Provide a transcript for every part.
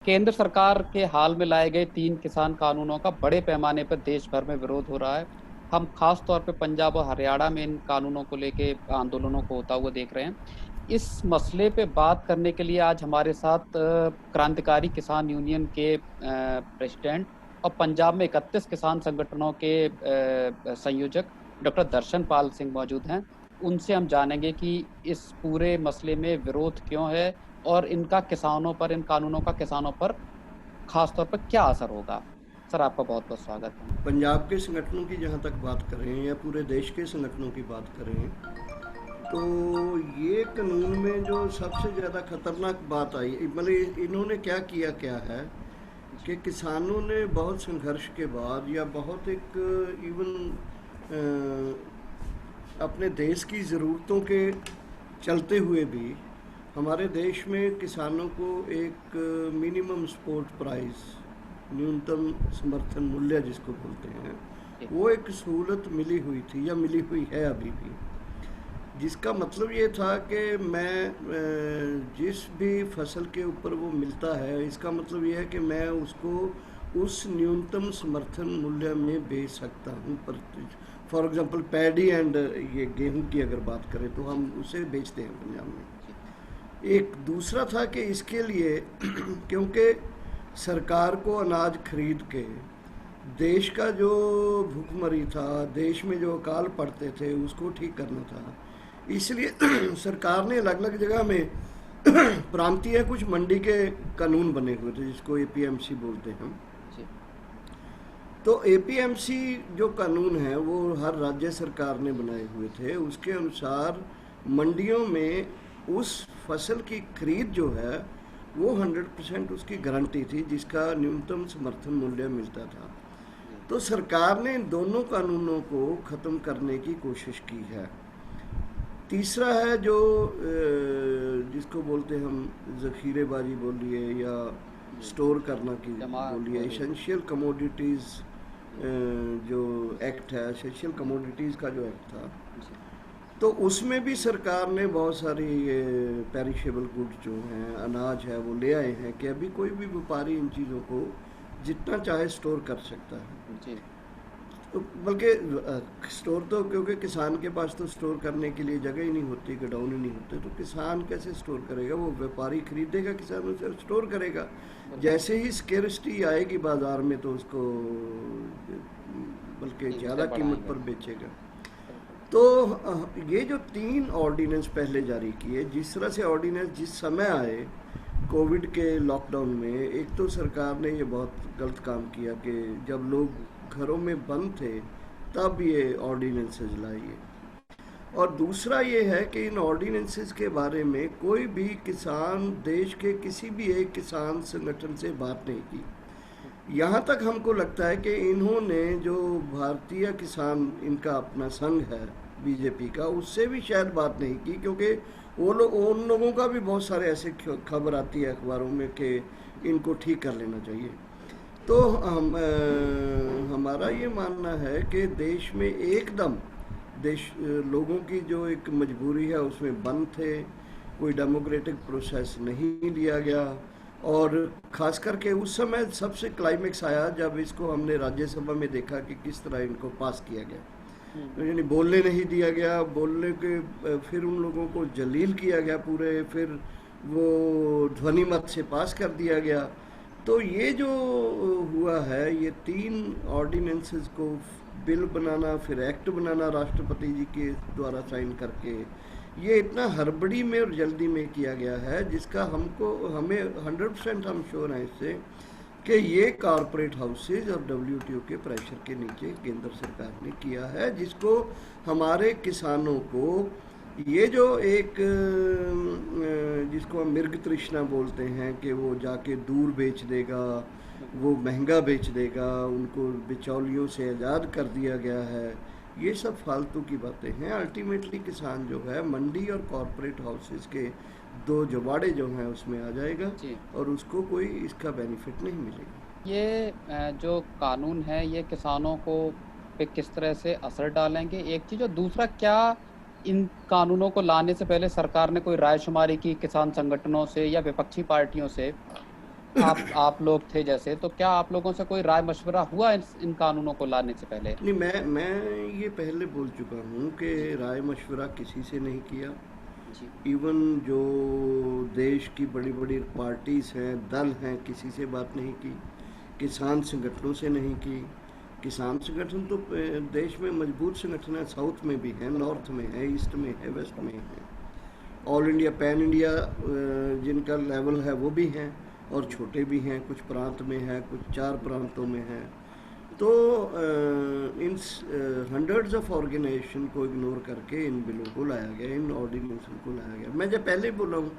केंद्र सरकार के हाल में लाए गए 3 किसान कानूनों का बड़े पैमाने पर देश भर में विरोध हो रहा है। हम खास तौर पे पंजाब और हरियाणा में इन कानूनों को लेके आंदोलनों को होता हुआ देख रहे हैं। इस मसले पे बात करने के लिए आज हमारे साथ क्रांतिकारी किसान यूनियन के प्रेसिडेंट और पंजाब में 31 किसान संगठनों के संयोजक डॉक्टर दर्शन पाल सिंह मौजूद हैं। उनसे हम जानेंगे कि इस पूरे मसले में विरोध क्यों है और इनका किसानों पर, इन कानूनों का किसानों पर खास तौर पर क्या असर होगा। सर, आपका बहुत बहुत स्वागत है। पंजाब के संगठनों की जहाँ तक बात करें या पूरे देश के संगठनों की बात करें, तो ये कानून में जो सबसे ज़्यादा खतरनाक बात आई, मतलब इन्होंने क्या है कि किसानों ने बहुत संघर्ष के बाद या बहुत एक इवन अपने देश की ज़रूरतों के चलते हुए भी हमारे देश में किसानों को एक मिनिमम सपोर्ट प्राइस, न्यूनतम समर्थन मूल्य जिसको बोलते हैं, वो एक सहूलत मिली हुई थी या मिली हुई है अभी भी, जिसका मतलब ये था कि मैं जिस भी फसल के ऊपर वो मिलता है, इसका मतलब ये है कि मैं उसको उस न्यूनतम समर्थन मूल्य में बेच सकता हूँ। पर फॉर एग्जांपल पैडी एंड ये गेहूं की अगर बात करें तो हम उसे बेचते हैं पंजाब में। एक दूसरा था कि इसके लिए क्योंकि सरकार को अनाज खरीद के देश का जो भूखमरी था, देश में जो अकाल पड़ते थे, उसको ठीक करना था, इसलिए सरकार ने अलग अलग जगह में प्रांतीय कुछ मंडी के कानून बने हुए थे जिसको एपीएमसी बोलते हैं। तो एपीएमसी जो कानून है वो हर राज्य सरकार ने बनाए हुए थे। उसके अनुसार मंडियों में उस फसल की खरीद जो है वो 100% उसकी गारंटी थी, जिसका न्यूनतम समर्थन मूल्य मिलता था। तो सरकार ने इन दोनों कानूनों को ख़त्म करने की कोशिश की है। तीसरा है जो जिसको बोलते हम ज़ख़ीरेबाजी बोलिए या स्टोर करना की बोलिए, एसेंशियल कमोडिटीज़ जो एक्ट है, एसेंशियल कमोडिटीज़ का जो एक्ट था, तो उसमें भी सरकार ने बहुत सारी पेरिशेबल गुड्स जो हैं, अनाज है, वो ले आए हैं कि अभी कोई भी व्यापारी इन चीज़ों को जितना चाहे स्टोर कर सकता है। तो बल्कि स्टोर तो क्योंकि किसान के पास तो स्टोर करने के लिए जगह ही नहीं होती, गोडाउन ही नहीं होते, तो किसान कैसे स्टोर करेगा? वो व्यापारी खरीदेगा, किसान उसे स्टोर करेगा। जैसे ही स्केर्सिटी आएगी बाज़ार में तो उसको बल्कि ज़्यादा कीमत पर बेचेगा। तो ये जो 3 ऑर्डिनेंस पहले जारी किए, जिस तरह से ऑर्डिनेंस जिस समय आए कोविड के लॉकडाउन में, एक तो सरकार ने ये बहुत गलत काम किया कि जब लोग घरों में बंद थे तब ये ऑर्डिनेंसेस लाए। और दूसरा ये है कि इन ऑर्डिनेंसेस के बारे में कोई भी किसान, देश के किसी भी एक किसान संगठन से बात नहीं की। यहाँ तक हमको लगता है कि इन्होंने जो भारतीय किसान, इनका अपना संघ है बीजेपी का, उससे भी शायद बात नहीं की, क्योंकि वो लोग, उन लोगों का भी बहुत सारे ऐसे खबर आती है अखबारों में कि इनको ठीक कर लेना चाहिए। तो हमारा ये मानना है कि देश में एकदम लोगों की जो एक मजबूरी है उसमें बंद थे, कोई डेमोक्रेटिक प्रोसेस नहीं लिया गया, और ख़ास करके उस समय सबसे क्लाइमेक्स आया जब इसको हमने राज्यसभा में देखा कि किस तरह इनको पास किया गया। यानी बोलने नहीं दिया गया, बोलने के फिर उन लोगों को जलील किया गया पूरे, फिर वो ध्वनि मत से पास कर दिया गया। तो ये जो हुआ है, ये 3 ऑर्डिनेंसेस को बिल बनाना, फिर एक्ट बनाना राष्ट्रपति जी के द्वारा साइन करके, ये इतना हड़बड़ी में और जल्दी में किया गया है, जिसका हमें 100% हम श्योर हैं इससे कि ये कॉरपोरेट हाउसेज और WTO के प्रेशर के नीचे केंद्र सरकार ने किया है, जिसको हमारे किसानों को ये जो एक जिसको हम मृग तृष्णा बोलते हैं कि वो जाके दूर बेच देगा, वो महंगा बेच देगा, उनको बिचौलियों से आज़ाद कर दिया गया है, ये सब फालतू की बातें हैं। अल्टीमेटली किसान जो है मंडी और कॉरपोरेट हाउसेस के 2 जवाड़े जो हैं उसमें आ जाएगा और उसको कोई इसका बेनिफिट नहीं मिलेगा। ये जो कानून है ये किसानों को पे किस तरह से असर डालेंगे, एक चीज़, और दूसरा, क्या इन कानूनों को लाने से पहले सरकार ने कोई रायशुमारी की किसान संगठनों से या विपक्षी पार्टियों से आप लोग थे जैसे, तो क्या आप लोगों से कोई राय मशवरा हुआ इन कानूनों को लाने से पहले? नहीं, मैं ये पहले बोल चुका हूँ कि जी, राय मशवरा किसी से नहीं किया। जी, इवन जो देश की बड़ी बड़ी पार्टीज़ हैं, दल हैं, किसी से बात नहीं की। किसान संगठनों से नहीं की। किसान संगठन तो देश में मजबूत संगठन है, साउथ में भी हैं, नॉर्थ में है, ईस्ट में है, वेस्ट में है। ऑल इंडिया, पैन इंडिया जिनका लेवल है वो भी हैं, और छोटे भी हैं, कुछ प्रांत में है, कुछ 4 प्रांतों में है। तो इन हंड्रेड्स ऑफ ऑर्गेनाइजेशन को इग्नोर करके इन बिलों को लाया गया, इन ऑर्डिनेशन को लाया गया। मैं जब पहले बोला हूँ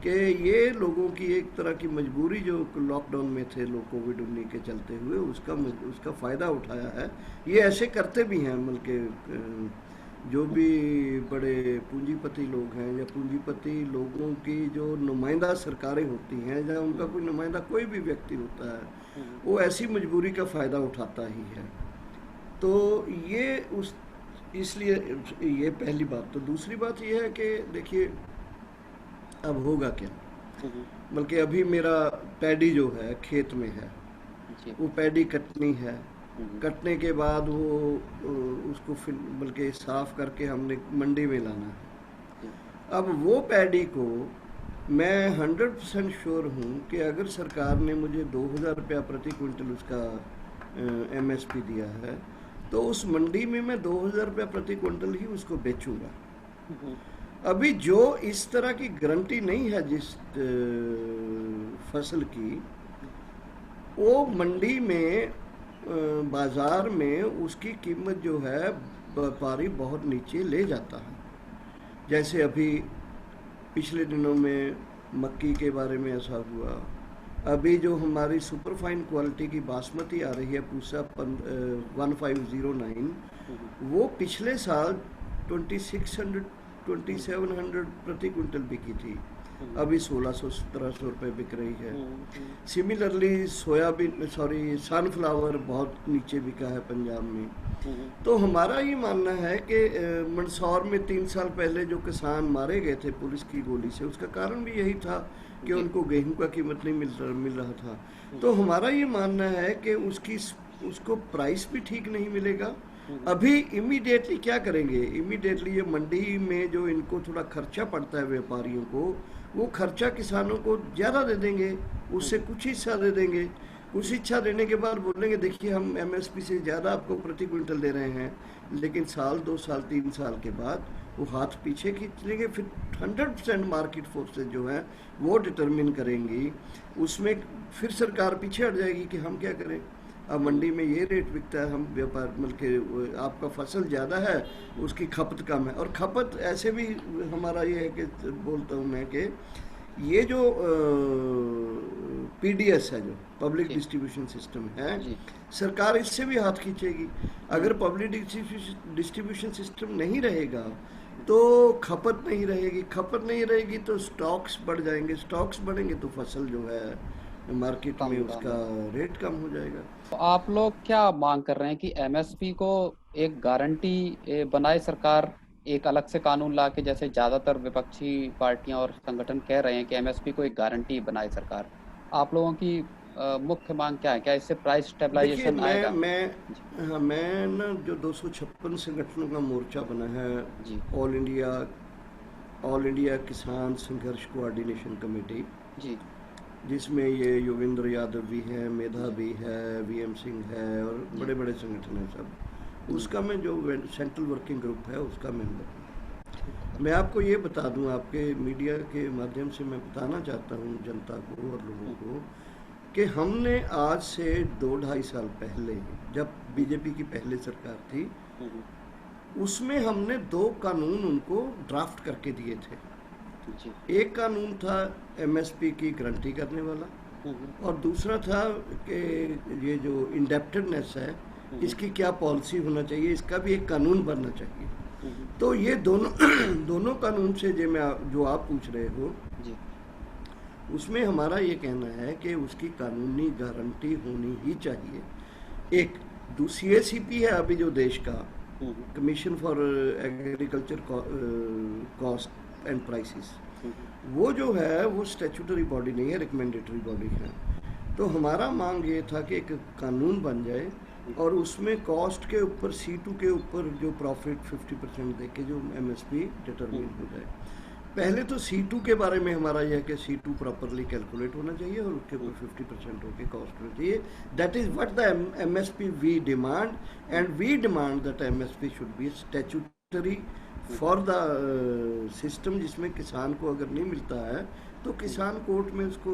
कि ये लोगों की एक तरह की मजबूरी, जो लॉकडाउन में थे लोग कोविड-19 के चलते हुए, उसका फ़ायदा उठाया है। ये ऐसे करते भी हैं, बल्कि जो भी बड़े पूंजीपति लोग हैं या पूंजीपति लोगों की जो नुमाइंदा सरकारें होती हैं, या उनका कोई नुमाइंदा कोई भी व्यक्ति होता है, वो ऐसी मजबूरी का फ़ायदा उठाता ही है। तो ये उस इसलिए ये पहली बात। तो दूसरी बात ये है कि देखिए, अब होगा क्या। बल्कि अभी मेरा पैडी जो है खेत में है, जी, वो पैडी कटनी है। हम्म, कटने के बाद वो उसको फिर बल्कि साफ करके हमने मंडी में लाना है। जी, अब वो पैडी को मैं 100% श्योर हूँ कि अगर सरकार ने मुझे 2,000 रुपया प्रति क्विंटल उसका MSP दिया है, तो उस मंडी में मैं 2,000 रुपया प्रति क्विंटल ही उसको बेचूंगा। हम्म, अभी जो इस तरह की गारंटी नहीं है जिस फसल की, वो मंडी में बाज़ार में उसकी कीमत जो है व्यापारी बहुत नीचे ले जाता है। जैसे अभी पिछले दिनों में मक्की के बारे में ऐसा हुआ। अभी जो हमारी सुपर फाइन क्वालिटी की बासमती आ रही है, पूसा 1509, वो पिछले साल 2600 2700 प्रति क्विंटल बिकी थी। अभी 1600 1700 रुपये बिक रही है। सिमिलरली सोयाबीन, सॉरी, सनफ्लावर बहुत नीचे बिका है पंजाब में। तो हमारा ये मानना है कि मंदसौर में 3 साल पहले जो किसान मारे गए थे पुलिस की गोली से, उसका कारण भी यही था कि जी, उनको गेहूं का कीमत नहीं मिल रहा था। तो हमारा ये मानना है कि उसको प्राइस भी ठीक नहीं मिलेगा। अभी इमीडिएटली क्या करेंगे, इमीडिएटली ये मंडी में जो इनको थोड़ा खर्चा पड़ता है व्यापारियों को, वो खर्चा किसानों को ज़्यादा दे देंगे, उससे कुछ हिस्सा दे देंगे। कुछ हिस्सा देने के बाद बोलेंगे देखिए हम MSP से ज़्यादा आपको प्रति क्विंटल दे रहे हैं, लेकिन साल 2 साल 3 साल के बाद वो हाथ पीछे खींच लेंगे। फिर 100% मार्केट फोर्सेज जो है वो डिटरमिन करेंगी, उसमें फिर सरकार पीछे हट जाएगी कि हम क्या करें। अब मंडी में ये रेट बिकता है, हम व्यापार बल्कि आपका फसल ज़्यादा है, उसकी खपत कम है। और खपत ऐसे भी हमारा ये है कि बोलता हूँ मैं कि ये जो PDS है, जो पब्लिक जी, डिस्ट्रीब्यूशन सिस्टम है, जी, सरकार इससे भी हाथ खींचेगी। अगर पब्लिक डिस्ट्रीब्यूशन सिस्टम नहीं रहेगा तो खपत नहीं रहेगी, खपत नहीं रहेगी तो स्टॉक्स बढ़ जाएंगे, स्टॉक्स बढ़ेंगे तो फसल जो है मार्केट में कम दाम उसका में। रेट कम हो जाएगा। तो आप लोग क्या मांग कर रहे हैं कि MSP को एक गारंटी बनाए सरकार, एक अलग से कानून ला के, जैसे ज्यादातर विपक्षी पार्टियां और संगठन कह रहे हैं कि MSP को एक गारंटी बनाए सरकार। आप लोगों की मुख्य मांग क्या है? क्या इससे प्राइस देखिए, स्टेबलाइजेशन मैं आएगा? जी, मैं हाँ, मैं ना जो 256 संगठनों का मोर्चा बना है, जी, ऑल इंडिया ऑल इंडिया किसान संघर्ष कोऑर्डिनेशन कमेटी, जी, जिसमें ये योगेंद्र यादव भी है, मेधा जी, भी है, VM सिंह है, और जी, बड़े बड़े संगठन हैं सब। जी, उसका मैं जो सेंट्रल वर्किंग ग्रुप है उसका मेंबर हूँ। ठीक है, मैं आपको ये बता दूं, आपके मीडिया के माध्यम से मैं बताना चाहता हूँ जनता को और लोगों को, कि हमने आज से 2-2.5 साल पहले, जब BJP की पहले सरकार थी, हम्म, उसमें हमने 2 कानून उनको ड्राफ्ट करके दिए थे। जी, एक कानून था MSP की गारंटी करने वाला, हम्म, और दूसरा था कि ये जो इंडेप्टेडनेस है, हम्म, इसकी क्या पॉलिसी होना चाहिए, इसका भी एक कानून बनना चाहिए। हम्म, तो ये दोनों दोनों कानून से जो आप पूछ रहे हो, जी, उसमें हमारा ये कहना है कि उसकी कानूनी गारंटी होनी ही चाहिए। एक CACP है अभी जो देश का, हम्म, commission for agriculture cost and prices, हुँ, हुँ। वो जो है वो स्टैट्यूटरी बॉडी नहीं है, रिकमेंडेटरी बॉडी है। तो हमारा मांग ये था कि एक कानून बन जाए और उसमें कॉस्ट के ऊपर C2 के ऊपर जो प्रॉफिट 50% दे के जो MSP डिटरमिन हो जाए। पहले तो C2 के बारे में हमारा यह है कि C2 प्रॉपरली कैलकुलेट होना चाहिए और उसके ऊपर 50% होकर कॉस्ट होना चाहिए। That is what the MSP we demand, and we demand that MSP should be statutory for the system, जिसमें किसान को अगर नहीं मिलता है तो किसान कोर्ट में उसको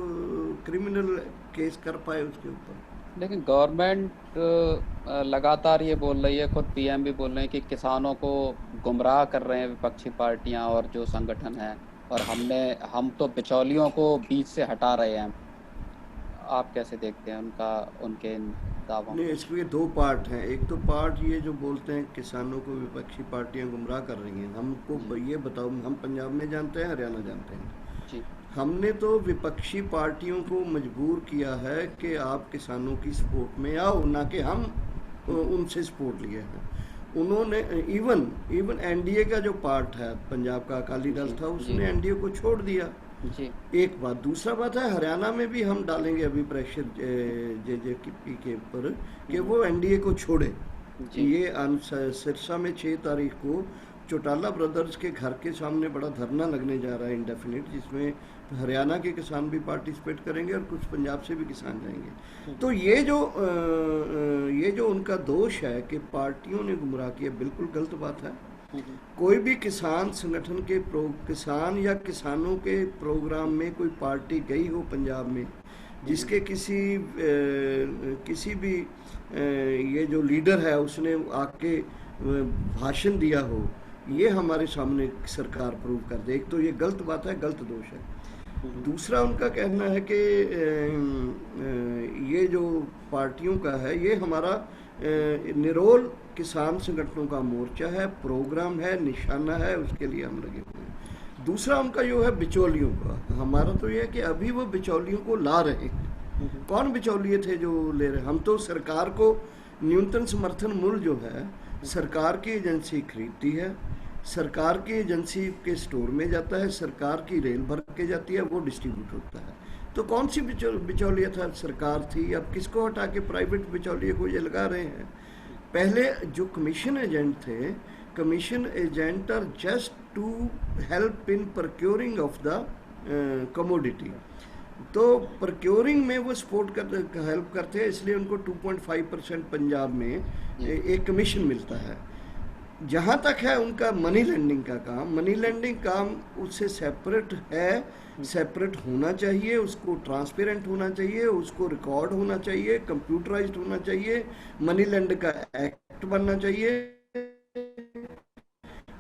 क्रिमिनल केस कर पाए उसके ऊपर। लेकिन गवर्नमेंट लगातार ये बोल रही है, खुद पीएम भी बोल रहे हैं कि किसानों को गुमराह कर रहे हैं विपक्षी पार्टियां और जो संगठन हैं, और हम तो बिचौलियों को बीच से हटा रहे हैं। आप कैसे देखते हैं उनके इन दावों नहीं, को? इसके दो पार्ट हैं। एक तो पार्ट ये जो बोलते हैं किसानों को विपक्षी पार्टियां गुमराह कर रही हैं, हमको जी, ये बताओ, हम पंजाब में जानते हैं, हरियाणा जानते हैं। जी, हमने तो विपक्षी पार्टियों को मजबूर किया है कि आप किसानों की सपोर्ट में आओ, ना कि हम उनसे सपोर्ट लिए हैं। उन्होंने इवन इवन एनडीए का जो पार्ट है, पंजाब का अकाली दल जी, था, जी, उसने एनडीए को छोड़ दिया। जी, एक बात। दूसरा बात है, हरियाणा में भी हम डालेंगे अभी प्रेशर JJP के ऊपर कि वो एनडीए को छोड़े। जी, ये सिरसा में 6 तारीख को चौटाला ब्रदर्स के घर के सामने बड़ा धरना लगने जा रहा है इंडेफिनिट, जिसमें हरियाणा के किसान भी पार्टिसिपेट करेंगे और कुछ पंजाब से भी किसान जाएंगे। तो ये जो उनका दोष है कि पार्टियों ने गुमराह किया, बिल्कुल गलत बात है। कोई भी किसान संगठन के किसान या किसानों के प्रोग्राम में कोई पार्टी गई हो पंजाब में, जिसके किसी भी ये जो लीडर है उसने आके भाषण दिया हो, ये हमारे सामने सरकार प्रूव कर दे। एक तो ये गलत बात है, गलत दोष है। दूसरा उनका कहना है कि ये जो पार्टियों का है, ये हमारा निरोल किसान संगठनों का मोर्चा है, प्रोग्राम है, निशाना है, उसके लिए हम लगे हुए हैं। दूसरा उनका जो है बिचौलियों का, हमारा तो ये है कि अभी वो बिचौलियों को ला रहे हैं। कौन बिचौलिए थे जो ले रहे? हम तो सरकार को न्यूनतम समर्थन मूल्य जो है सरकार की एजेंसी खरीदती है, सरकार की एजेंसी के स्टोर में जाता है, सरकार की रेल भर के जाती है, वो डिस्ट्रीब्यूट होता है। तो कौन सी बिचौलिया था? सरकार थी। अब किसको हटा के प्राइवेट बिचौलिए को ये लगा रहे हैं? पहले जो कमीशन एजेंट थे, commission agent are just to help in procuring of the commodity. तो प्रोक्योरिंग में वो सपोर्ट कर हेल्प करते हैं, इसलिए उनको 2.5% पंजाब में एक कमीशन मिलता है। जहाँ तक है उनका मनी लेंडिंग का काम, मनी लेंडिंग काम उससे सेपरेट है, सेपरेट होना चाहिए, उसको ट्रांसपेरेंट होना चाहिए, उसको रिकॉर्ड होना चाहिए, कंप्यूटराइज्ड होना चाहिए, मनी लेंड का एक्ट बनना चाहिए,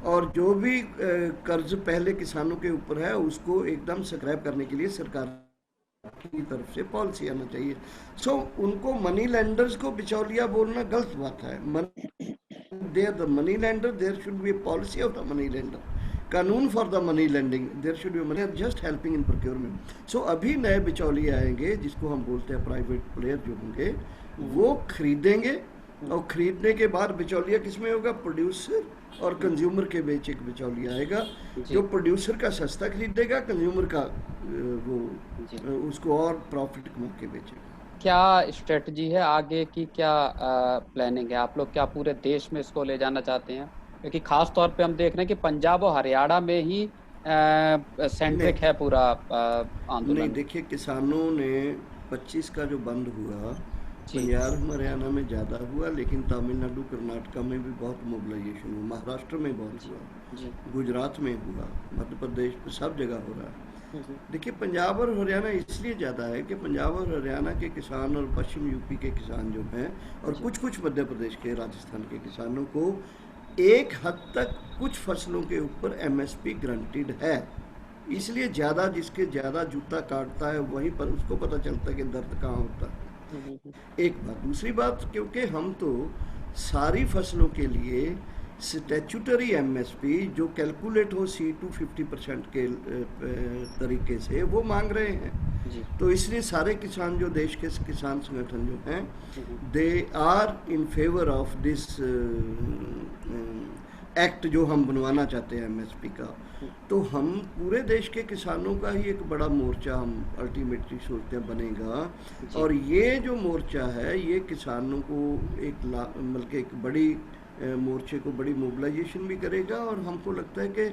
और जो भी कर्ज पहले किसानों के ऊपर है उसको एकदम स्क्रैप करने के लिए सरकार की तरफ से पॉलिसी आना चाहिए। सो उनको मनी लेंडर्स को बिचौलिया बोलना गलत बात है। They are the money lender. There should be a policy of the money lender. कानून for the money lending, there should be money just helping in procurement. So अभी नए बिचौलिए आएंगे जिसको हम बोलते हैं प्राइवेट प्लेयर जो होंगे, वो खरीदेंगे, और खरीदने के बाद बिचौलिया किसमें होगा? प्रोड्यूसर और कंज्यूमर के बीच एक बिचौलिया आएगा, जो प्रोड्यूसर का सस्ता खरीदेगा, कंज्यूमर का वो उसको और प्रॉफिट कमा के बेचेगा। क्या स्ट्रेटजी है आगे की? क्या प्लानिंग है? आप लोग क्या पूरे देश में इसको ले जाना चाहते हैं? क्योंकि खास तौर पे हम देख रहे हैं कि पंजाब और हरियाणा में ही सेंट्रिक है पूरा आंदोलन। नहीं, देखिए, किसानों ने 25 का जो बंद हुआ, पंजाब हरियाणा में ज़्यादा हुआ, लेकिन तमिलनाडु कर्नाटका में भी बहुत मोबिलाइजेशन हुआ, महाराष्ट्र में बहुत हुआ, गुजरात में हुआ, मध्य प्रदेश में, सब जगह हो रहा है। देखिए, पंजाब और हरियाणा इसलिए ज़्यादा है कि पंजाब और हरियाणा के किसान और पश्चिम यूपी के किसान जो हैं, और कुछ मध्य प्रदेश के, राजस्थान के किसानों को एक हद तक कुछ फसलों के ऊपर MSP ग्रांटेड है। इसलिए ज़्यादा, जिसके ज़्यादा जूता काटता है वहीं पर उसको पता चलता है कि दर्द कहाँ होता है। एक बात। दूसरी बात, क्योंकि हम तो सारी फसलों के लिए स्टैट्यूटरी MSP जो कैलकुलेट हो C2 50% के तरीके से वो मांग रहे हैं। तो इसलिए सारे किसान, जो देश के किसान संगठन जो हैं, they are in favour of this act जो हम बनवाना चाहते हैं MSP का। तो हम पूरे देश के किसानों का ही एक बड़ा मोर्चा हम अल्टीमेटली सोचते हैं बनेगा। जी, और ये जो मोर्चा है ये किसानों को बल्कि एक बड़ी मोर्चे को बड़ी मोबिलाइजेशन भी करेगा। और हमको लगता है कि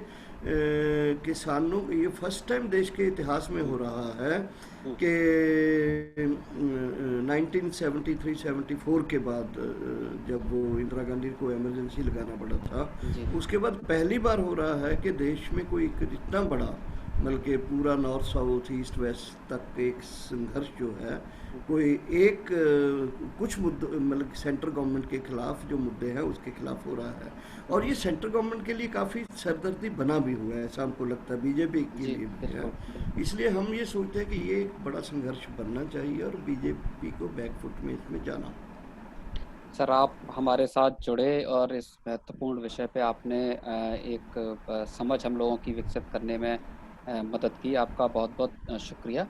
किसानों ये फर्स्ट टाइम देश के इतिहास में हो रहा है हुँ, कि 1973-74 के बाद जब वो इंदिरा गांधी को इमरजेंसी लगाना पड़ा था, जी, उसके बाद पहली बार हो रहा है कि देश में कोई इतना बड़ा, बल्कि पूरा नॉर्थ साउथ ईस्ट वेस्ट तक एक संघर्ष जो है, हुँ, कोई एक कुछ मुद्दों मतलब सेंट्रल गवर्नमेंट के खिलाफ जो मुद्दे हैं उसके खिलाफ हो रहा है। और ये सेंट्रल गवर्नमेंट के लिए काफ़ी सरदर्दी बना भी हुआ है, ऐसा हमको लगता है, बीजेपी के जी, लिए भी है। बिल्कुल, बिल्कुल। इसलिए हम ये सोचते हैं कि ये एक बड़ा संघर्ष बनना चाहिए और बीजेपी को बैकफुट में इसमें जाना। सर, आप हमारे साथ जुड़े और इस महत्वपूर्ण विषय पे आपने एक समझ हम लोगों की विकसित करने में मदद की। आपका बहुत-बहुत शुक्रिया।